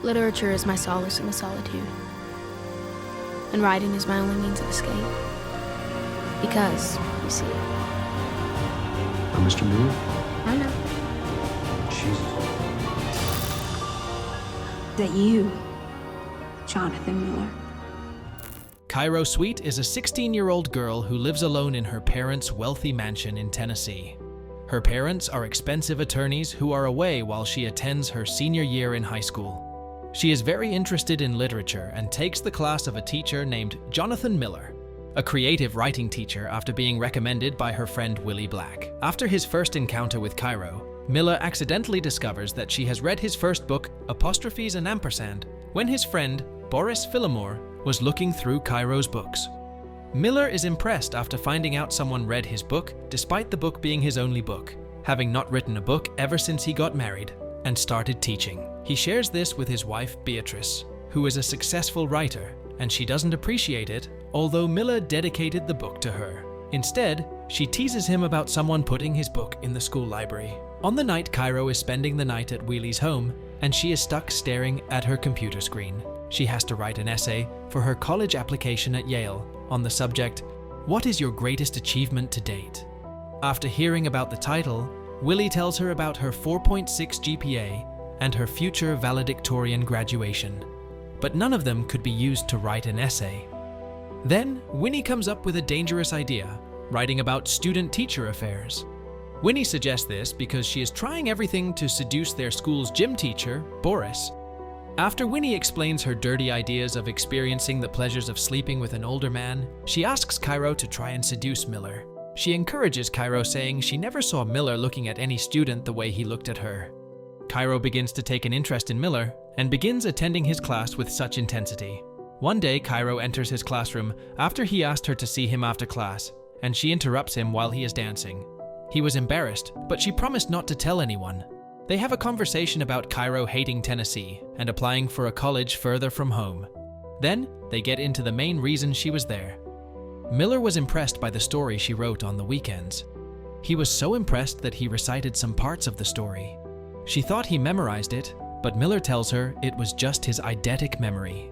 Literature is my solace in the solitude, and writing is my only means of escape. Because, you see... Mr. Miller? I know. Jesus. That you, Jonathan Miller. Cairo Sweet is a 16-year-old girl who lives alone in her parents' wealthy mansion in Tennessee. Her parents are expensive attorneys who are away while she attends her senior year in high school. She is very interested in literature and takes the class of a teacher named Jonathan Miller, a creative writing teacher after being recommended by her friend Willie Black. After his first encounter with Cairo, Miller accidentally discovers that she has read his first book, Apostrophes and Ampersand, when his friend, Boris Phillimore, was looking through Cairo's books. Miller is impressed after finding out someone read his book, despite the book being his only book, having not written a book ever since he got married and started teaching. He shares this with his wife, Beatrice, who is a successful writer, and she doesn't appreciate it, although Miller dedicated the book to her. Instead, she teases him about someone putting his book in the school library. On the night Cairo is spending the night at Wheelie's home, and she is stuck staring at her computer screen. She has to write an essay for her college application at Yale on the subject, "What is your greatest achievement to date?" After hearing about the title, Willie tells her about her 4.6 GPA and her future valedictorian graduation. But none of them could be used to write an essay. Then, Winnie comes up with a dangerous idea, writing about student-teacher affairs. Winnie suggests this because she is trying everything to seduce their school's gym teacher, Boris. After Winnie explains her dirty ideas of experiencing the pleasures of sleeping with an older man, she asks Cairo to try and seduce Miller. She encourages Cairo, saying she never saw Miller looking at any student the way he looked at her. Cairo begins to take an interest in Miller and begins attending his class with such intensity. One day, Cairo enters his classroom after he asked her to see him after class, and she interrupts him while he is dancing. He was embarrassed, but she promised not to tell anyone. They have a conversation about Cairo hating Tennessee and applying for a college further from home. Then, they get into the main reason she was there. Miller was impressed by the story she wrote on the weekends. He was so impressed that he recited some parts of the story. She thought he memorized it, but Miller tells her it was just his eidetic memory.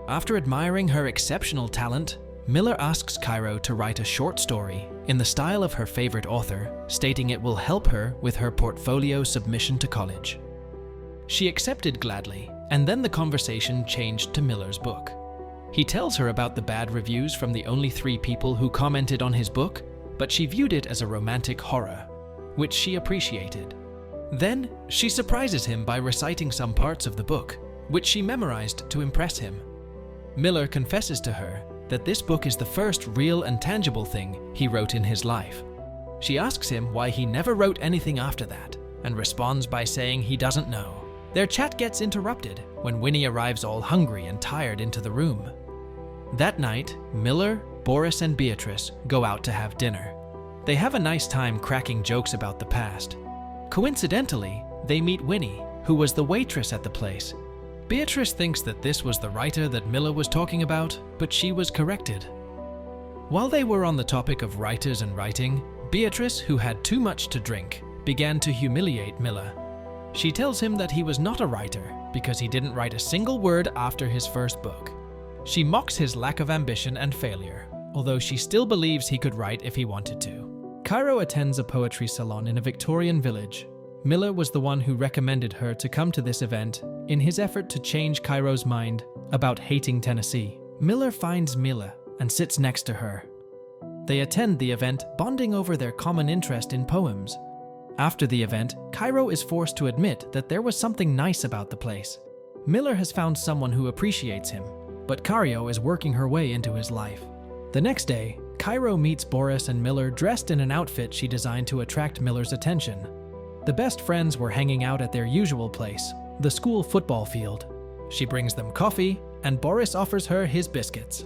After admiring her exceptional talent, Miller asks Cairo to write a short story in the style of her favorite author, stating it will help her with her portfolio submission to college. She accepted gladly, and then the conversation changed to Miller's book. He tells her about the bad reviews from the only 3 people who commented on his book, but she viewed it as a romantic horror, which she appreciated. Then, she surprises him by reciting some parts of the book, which she memorized to impress him. Miller confesses to her that this book is the first real and tangible thing he wrote in his life. She asks him why he never wrote anything after that, and responds by saying he doesn't know. Their chat gets interrupted when Winnie arrives all hungry and tired into the room. That night, Miller, Boris, and Beatrice go out to have dinner. They have a nice time cracking jokes about the past. Coincidentally, they meet Winnie, who was the waitress at the place. Beatrice thinks that this was the writer that Miller was talking about, but she was corrected. While they were on the topic of writers and writing, Beatrice, who had too much to drink, began to humiliate Miller. She tells him that he was not a writer because he didn't write a single word after his first book. She mocks his lack of ambition and failure, although she still believes he could write if he wanted to. Cairo attends a poetry salon in a Victorian village. Miller was the one who recommended her to come to this event in his effort to change Cairo's mind about hating Tennessee. Miller finds Mila and sits next to her. They attend the event, bonding over their common interest in poems. After the event, Cairo is forced to admit that there was something nice about the place. Miller has found someone who appreciates him, but Cairo is working her way into his life. The next day, Cairo meets Boris and Miller dressed in an outfit she designed to attract Miller's attention. The best friends were hanging out at their usual place, the school football field. She brings them coffee, and Boris offers her his biscuits.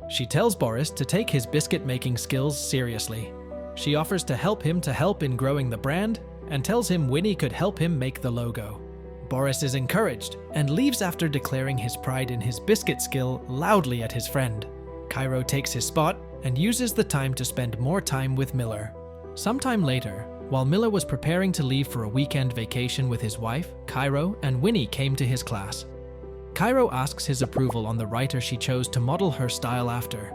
She tells Boris to take his biscuit-making skills seriously. She offers to help him in growing the brand, and tells him Winnie could help him make the logo. Boris is encouraged, and leaves after declaring his pride in his biscuit skill loudly at his friend. Cairo takes his spot, and uses the time to spend more time with Miller. Sometime later, while Miller was preparing to leave for a weekend vacation with his wife, Cairo and Winnie came to his class. Cairo asks his approval on the writer she chose to model her style after.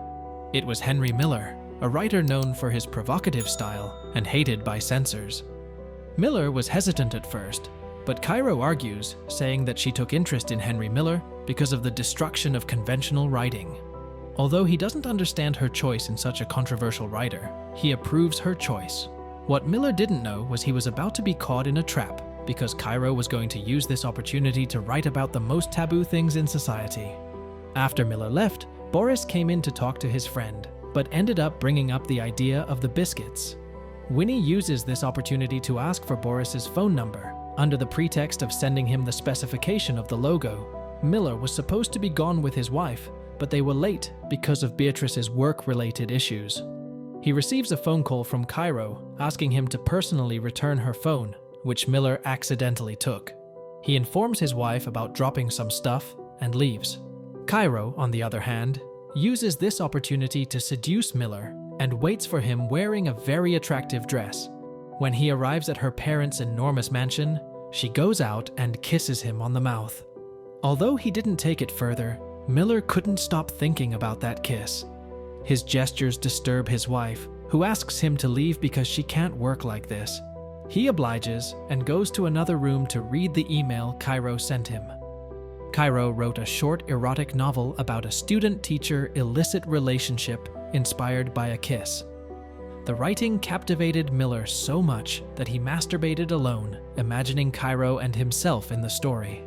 It was Henry Miller, a writer known for his provocative style and hated by censors. Miller was hesitant at first, but Cairo argues, saying that she took interest in Henry Miller because of the destruction of conventional writing. Although he doesn't understand her choice in such a controversial writer, he approves her choice. What Miller didn't know was he was about to be caught in a trap because Cairo was going to use this opportunity to write about the most taboo things in society. After Miller left, Boris came in to talk to his friend, but ended up bringing up the idea of the biscuits. Winnie uses this opportunity to ask for Boris's phone number, under the pretext of sending him the specification of the logo. Miller was supposed to be gone with his wife, but they were late because of Beatrice's work-related issues. He receives a phone call from Cairo, asking him to personally return her phone, which Miller accidentally took. He informs his wife about dropping some stuff and leaves. Cairo, on the other hand, uses this opportunity to seduce Miller and waits for him wearing a very attractive dress. When he arrives at her parents' enormous mansion, she goes out and kisses him on the mouth. Although he didn't take it further, Miller couldn't stop thinking about that kiss. His gestures disturb his wife, who asks him to leave because she can't work like this. He obliges and goes to another room to read the email Cairo sent him. Cairo wrote a short erotic novel about a student-teacher illicit relationship inspired by a kiss. The writing captivated Miller so much that he masturbated alone, imagining Cairo and himself in the story.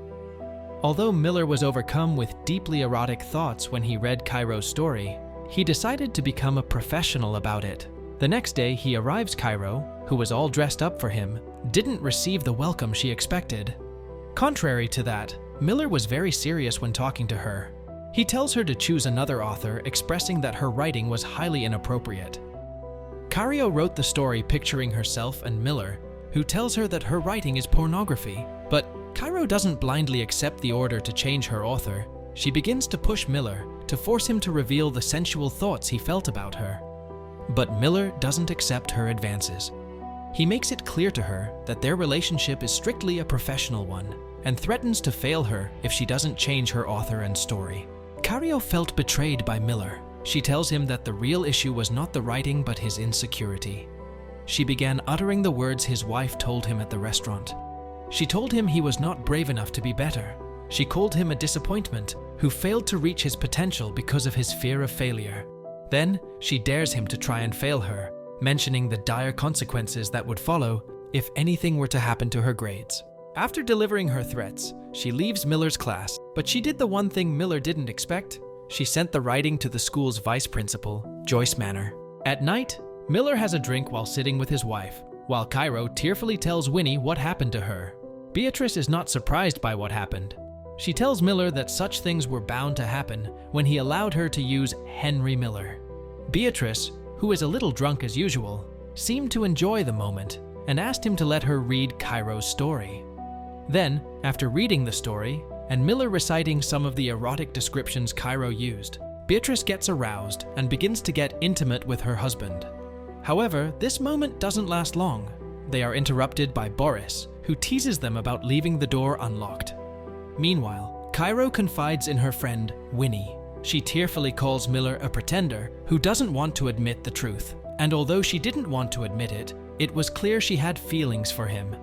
Although Miller was overcome with deeply erotic thoughts when he read Cairo's story, he decided to become a professional about it. The next day he arrives. Cairo, who was all dressed up for him, didn't receive the welcome she expected. Contrary to that, Miller was very serious when talking to her. He tells her to choose another author, expressing that her writing was highly inappropriate. Cairo wrote the story picturing herself and Miller, who tells her that her writing is pornography, but Cairo doesn't blindly accept the order to change her author. She begins to push Miller to force him to reveal the sensual thoughts he felt about her. But Miller doesn't accept her advances. He makes it clear to her that their relationship is strictly a professional one, and threatens to fail her if she doesn't change her author and story. Cairo felt betrayed by Miller. She tells him that the real issue was not the writing but his insecurity. She began uttering the words his wife told him at the restaurant. She told him he was not brave enough to be better. She called him a disappointment who failed to reach his potential because of his fear of failure. Then she dares him to try and fail her, mentioning the dire consequences that would follow if anything were to happen to her grades. After delivering her threats, she leaves Miller's class, but she did the one thing Miller didn't expect. She sent the writing to the school's vice principal, Joyce Manor. At night, Miller has a drink while sitting with his wife, while Cairo tearfully tells Winnie what happened to her. Beatrice is not surprised by what happened. She tells Miller that such things were bound to happen when he allowed her to use Henry Miller. Beatrice, who is a little drunk as usual, seemed to enjoy the moment and asked him to let her read Cairo's story. Then, after reading the story, and Miller reciting some of the erotic descriptions Cairo used, Beatrice gets aroused and begins to get intimate with her husband. However, this moment doesn't last long. They are interrupted by Boris, who teases them about leaving the door unlocked. Meanwhile, Cairo confides in her friend, Winnie. She tearfully calls Miller a pretender who doesn't want to admit the truth. And although she didn't want to admit it, it was clear she had feelings for him.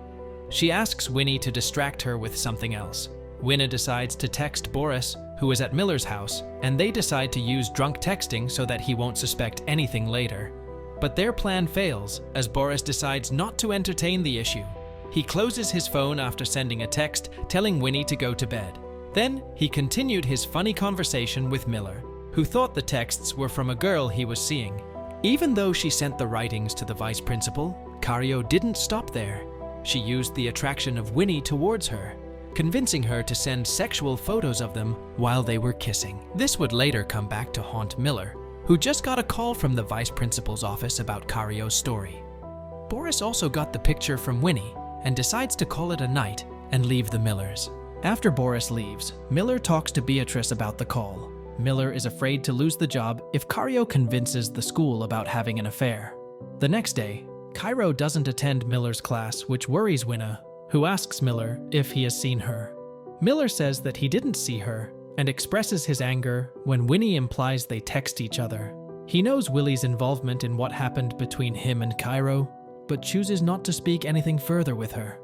She asks Winnie to distract her with something else. Winnie decides to text Boris, who is at Miller's house, and they decide to use drunk texting so that he won't suspect anything later. But their plan fails, as Boris decides not to entertain the issue. He closes his phone after sending a text telling Winnie to go to bed. Then, he continued his funny conversation with Miller, who thought the texts were from a girl he was seeing. Even though she sent the writings to the vice principal, Cairo didn't stop there. She used the attraction of Winnie towards her, convincing her to send sexual photos of them while they were kissing. This would later come back to haunt Miller, who just got a call from the vice principal's office about Cairo's story. Boris also got the picture from Winnie and decides to call it a night and leave the Millers. After Boris leaves, Miller talks to Beatrice about the call. Miller is afraid to lose the job if Cairo convinces the school about having an affair. The next day, Cairo doesn't attend Miller's class, which worries Winnie, who asks Miller if he has seen her. Miller says that he didn't see her and expresses his anger when Winnie implies they text each other. He knows Willie's involvement in what happened between him and Cairo, but chooses not to speak anything further with her.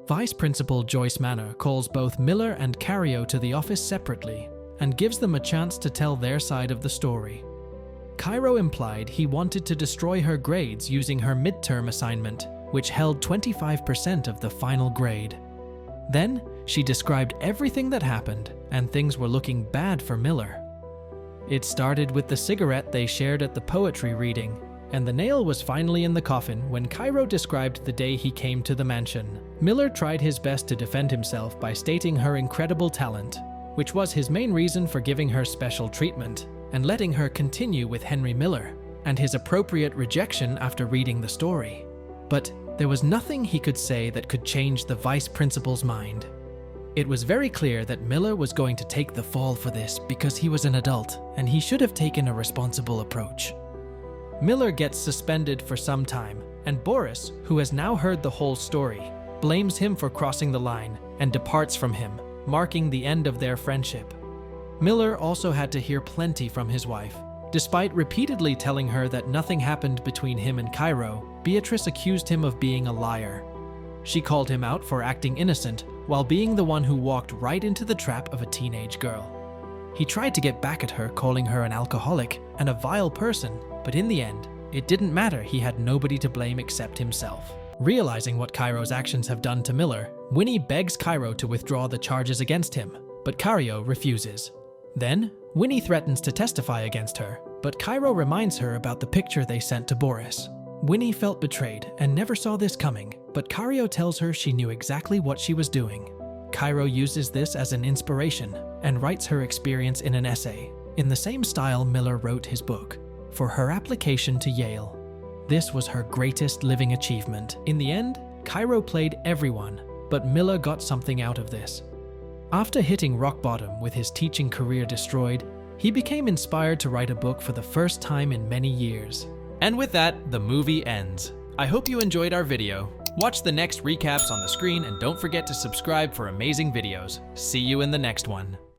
Vice Principal Joyce Manor calls both Miller and Cario to the office separately and gives them a chance to tell their side of the story. Cairo implied he wanted to destroy her grades using her midterm assignment, which held 25% of the final grade. Then, she described everything that happened, and things were looking bad for Miller. It started with the cigarette they shared at the poetry reading, and the nail was finally in the coffin when Cairo described the day he came to the mansion. Miller tried his best to defend himself by stating her incredible talent, which was his main reason for giving her special treatment, and letting her continue with Henry Miller, and his appropriate rejection after reading the story. But there was nothing he could say that could change the vice principal's mind. It was very clear that Miller was going to take the fall for this because he was an adult, and he should have taken a responsible approach. Miller gets suspended for some time, and Boris, who has now heard the whole story, blames him for crossing the line and departs from him, marking the end of their friendship. Miller also had to hear plenty from his wife. Despite repeatedly telling her that nothing happened between him and Cairo, Beatrice accused him of being a liar. She called him out for acting innocent while being the one who walked right into the trap of a teenage girl. He tried to get back at her, calling her an alcoholic and a vile person, but in the end, it didn't matter. He had nobody to blame except himself. Realizing what Cairo's actions have done to Miller, Winnie begs Cairo to withdraw the charges against him, but Cairo refuses. Then, Winnie threatens to testify against her, but Cairo reminds her about the picture they sent to Boris. Winnie felt betrayed and never saw this coming, but Cairo tells her she knew exactly what she was doing. Cairo uses this as an inspiration and writes her experience in an essay, in the same style Miller wrote his book, for her application to Yale. This was her greatest living achievement. In the end, Cairo played everyone, but Miller got something out of this. After hitting rock bottom with his teaching career destroyed, he became inspired to write a book for the first time in many years. And with that, the movie ends. I hope you enjoyed our video. Watch the next recaps on the screen and don't forget to subscribe for amazing videos. See you in the next one.